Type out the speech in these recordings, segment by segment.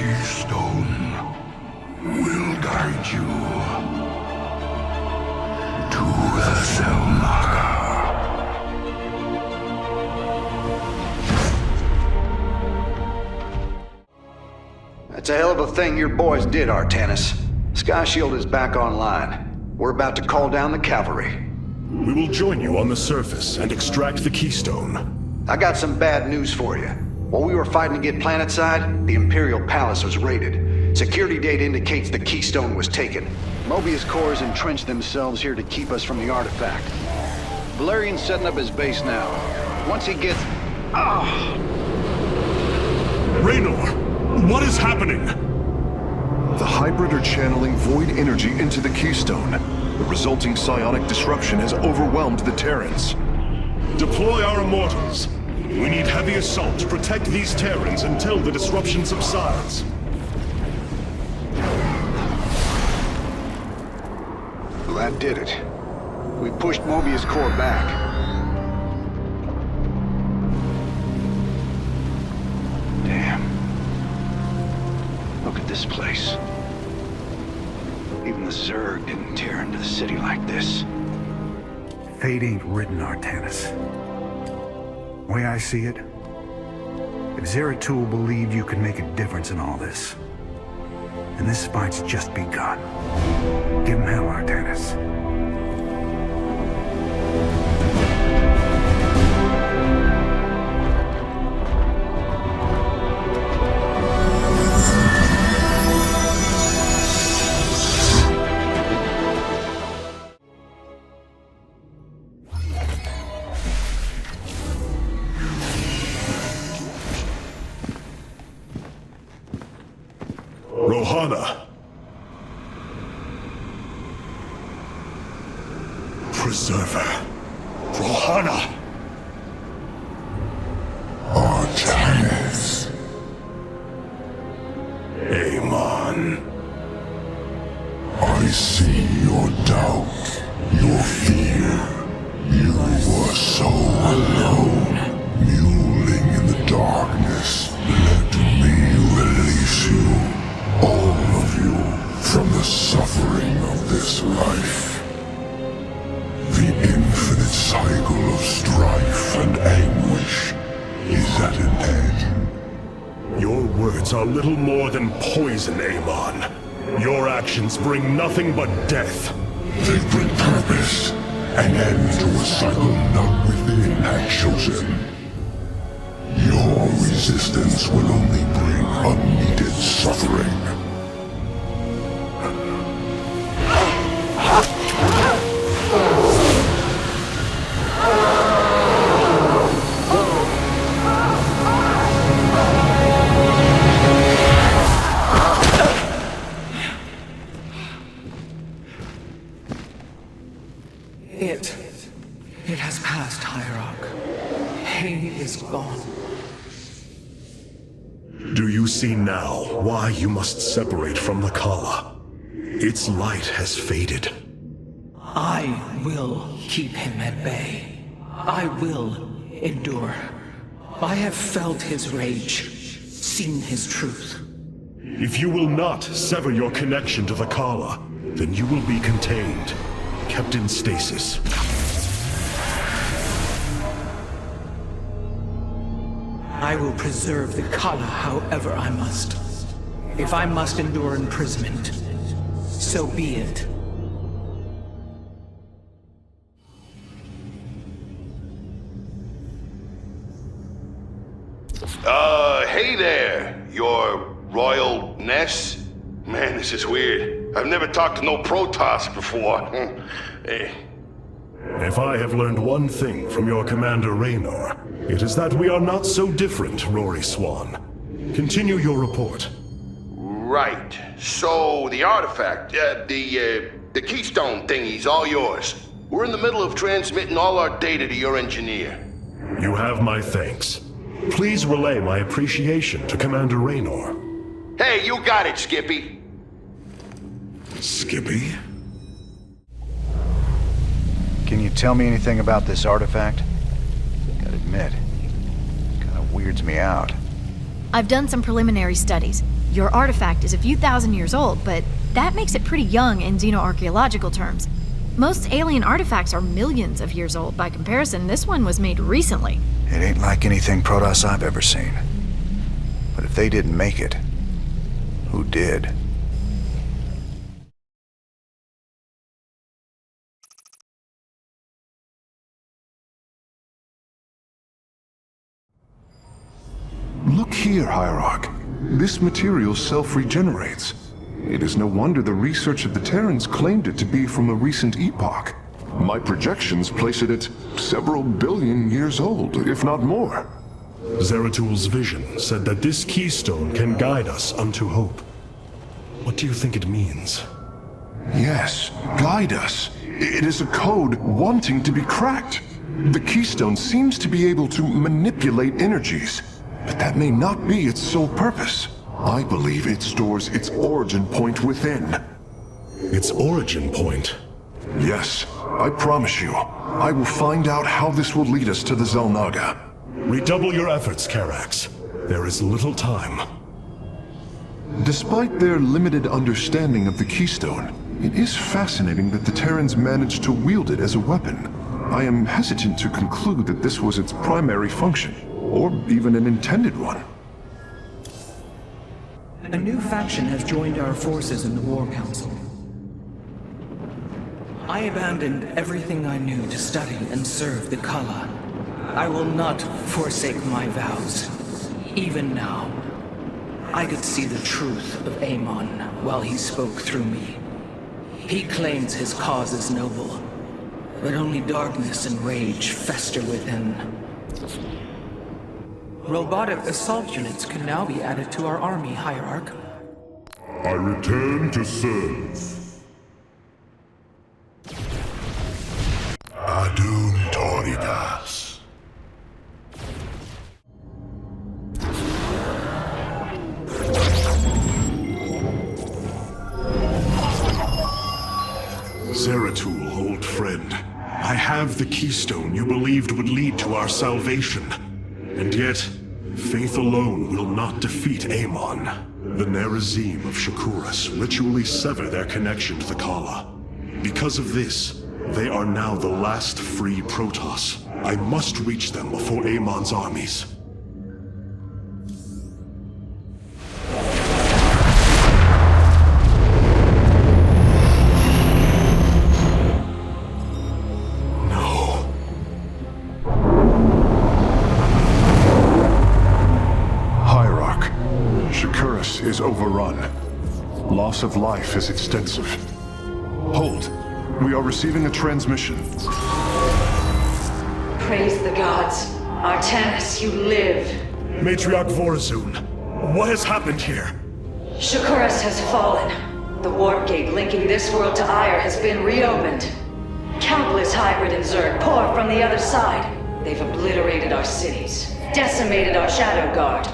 keystone will guide you to the Xel'Naga. That's a hell of a thing your boys did, Artanis. Sky Shield is back online. We're about to call down the cavalry. We will join you on the surface and extract the keystone. I got some bad news for you. While we were fighting to get planetside, the Imperial Palace was raided. Security data indicates the keystone was taken. Mobius Corps entrenched themselves here to keep us from the artifact. Valerian's setting up his base now. Once he gets... Raynor, what is happening? The hybrid are channeling void energy into the keystone. The resulting psionic disruption has overwhelmed the Terrans. Deploy our immortals. We need heavy assault to protect these Terrans until the disruption subsides. Well, that did it. We pushed Mobius Corps back. Damn. Look at this place. Even the Zerg didn't tear into the city like this. Fate ain't written, Artanis. The way I see it, if Zeratul believed you could make a difference in all this, then this fight's just begun. Give him hell, Artanis. Rohana. Preserver. Rohana. Artanis. Amon. I see your doubt, your fear. You were so alone, mewling in the darkness. Let me release you. All of you, from the suffering of this life. The infinite cycle of strife and anguish is at an end. Your words are little more than poison, Amon. Your actions bring nothing but death. They bring purpose, an end to a cycle none within had chosen. Your resistance will only bring unneeded suffering. It has passed, Hierarch. Pain is gone. Do you see now why you must separate from the Khala? Its light has faded. I will keep him at bay. I will endure. I have felt his rage, seen his truth. If you will not sever your connection to the Khala, then you will be contained, kept in stasis. I will preserve the Khala however I must. If I must endure imprisonment, so be it. Hey there, your royalness. Man, this is weird. I've never talked to no Protoss before. Hey. If I have learned one thing from your commander Raynor, it is that we are not so different, Rory Swan. Continue your report. Right. So, the artifact, the keystone thingy's all yours. We're in the middle of transmitting all our data to your engineer. You have my thanks. Please relay my appreciation to Commander Raynor. Hey, you got it, Skippy. Skippy? Can you tell me anything about this artifact? Gotta admit, kinda weirds me out. I've done some preliminary studies. Your artifact is a few thousand years old, but that makes it pretty young in xenoarchaeological terms. Most alien artifacts are millions of years old. By comparison, this one was made recently. It ain't like anything Protoss I've ever seen. But if they didn't make it, who did? Look here, Hierarch. This material self-regenerates. It is no wonder the research of the Terrans claimed it to be from a recent epoch. My projections place it at several billion years old, if not more. Zeratul's vision said that this keystone can guide us unto hope. What do you think it means? Yes, guide us. It is a code wanting to be cracked. The keystone seems to be able to manipulate energies, but that may not be its sole purpose. I believe it stores its origin point within. Its origin point? Yes, I promise you. I will find out how this will lead us to the Xel'Naga. Redouble your efforts, Karax. There is little time. Despite their limited understanding of the keystone, it is fascinating that the Terrans managed to wield it as a weapon. I am hesitant to conclude that this was its primary function, or even an intended one. A new faction has joined our forces in the War Council. I abandoned everything I knew to study and serve the Khala. I will not forsake my vows. Even now, I could see the truth of Amon while he spoke through me. He claims his cause is noble, but only darkness and rage fester within. Robotic assault units can now be added to our army, Hierarch. I return to serve. Adun Toridas. Zeratul, old friend. I have the keystone you believed would lead to our salvation. And yet, faith alone will not defeat Amon. The Nerazim of Shakuras ritually sever their connection to the Khala. Because of this, they are now the last free Protoss. I must reach them before Amon's armies. Is overrun. Loss of life is extensive. Hold. We are receiving a transmission. Praise the gods. Artanis, you live. Matriarch Vorazun, what has happened here? Shakuras has fallen. The warp gate linking this world to Ire has been reopened. Countless hybrid and Zerg pour from the other side. They've obliterated our cities, decimated our shadow guard.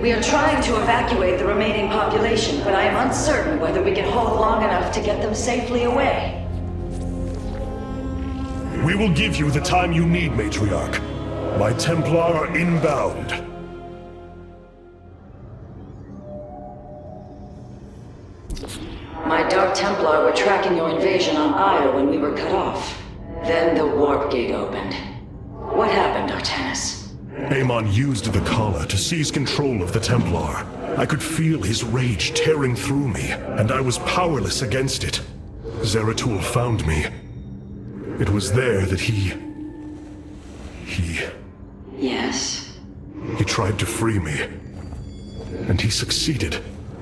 We are trying to evacuate the remaining population, but I am uncertain whether we can hold long enough to get them safely away. We will give you the time you need, Matriarch. My Templar are inbound. My Dark Templar were tracking your invasion on Ire when we were cut off. Then the warp gate opened. What happened, Artanis? Amon used the Khala to seize control of the Templar. I could feel his rage tearing through me, and I was powerless against it. Zeratul found me. It was there that he... Yes? He tried to free me. And he succeeded,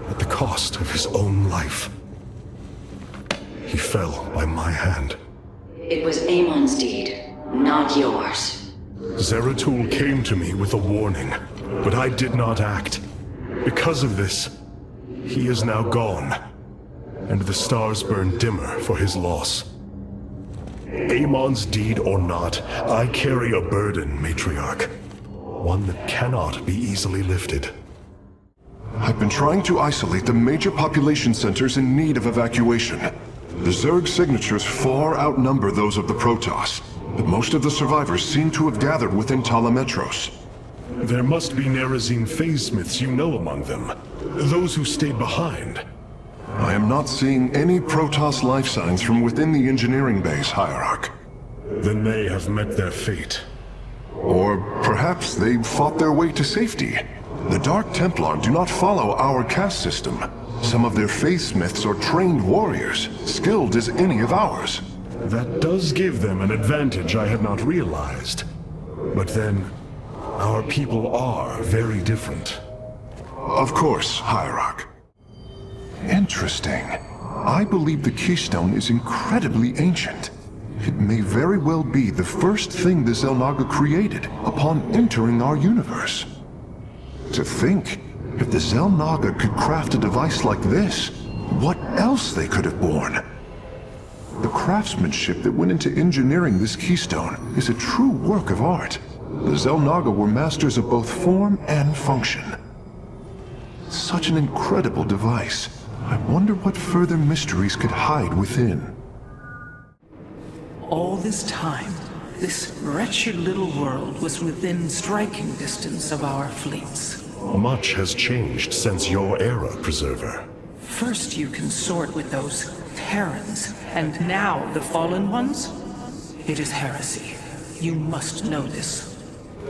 at the cost of his own life. He fell by my hand. It was Amon's deed, not yours. Zeratul came to me with a warning, but I did not act. Because of this, he is now gone, and the stars burn dimmer for his loss. Amon's deed or not, I carry a burden, Matriarch. One that cannot be easily lifted. I've been trying to isolate the major population centers in need of evacuation. The Zerg signatures far outnumber those of the Protoss, but most of the survivors seem to have gathered within Talametros. There must be Nerazine phase-smiths you know among them. Those who stayed behind. I am not seeing any Protoss life signs from within the engineering base, Hierarch. Then they have met their fate. Or perhaps they fought their way to safety. The Dark Templar do not follow our caste system. Some of their faithsmiths are trained warriors, skilled as any of ours. That does give them an advantage I had not realized. But then, our people are very different. Of course, Hierarch. Interesting. I believe the Keystone is incredibly ancient. It may very well be the first thing the Xel'Naga created upon entering our universe. To think, if the Xel'Naga could craft a device like this, what else they could have borne? The craftsmanship that went into engineering this Keystone is a true work of art. The Xel'Naga were masters of both form and function. Such an incredible device. I wonder what further mysteries could hide within. All this time, this wretched little world was within striking distance of our fleets. Much has changed since your era, Preserver. First you consort with those Terrans, and now the Fallen Ones? It is heresy. You must know this.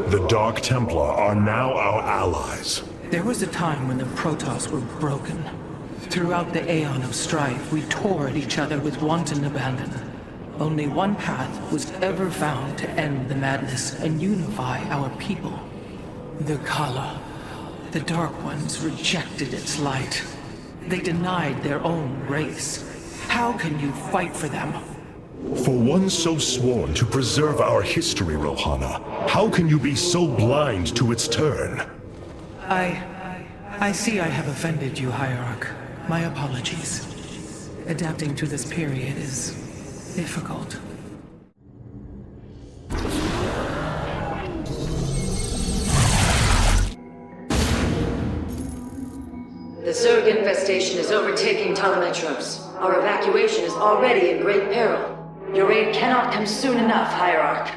The Dark Templar are now our allies. There was a time when the Protoss were broken. Throughout the aeon of strife, we tore at each other with wanton abandon. Only one path was ever found to end the madness and unify our people. The Khala. The Dark Ones rejected its light. They denied their own race. How can you fight for them? For one so sworn to preserve our history, Rohana, how can you be so blind to its turn? I see I have offended you, Hierarch. My apologies. Adapting to this period is difficult. The Zerg infestation is overtaking Talametros. Our evacuation is already in great peril. Your aid cannot come soon enough, Hierarch.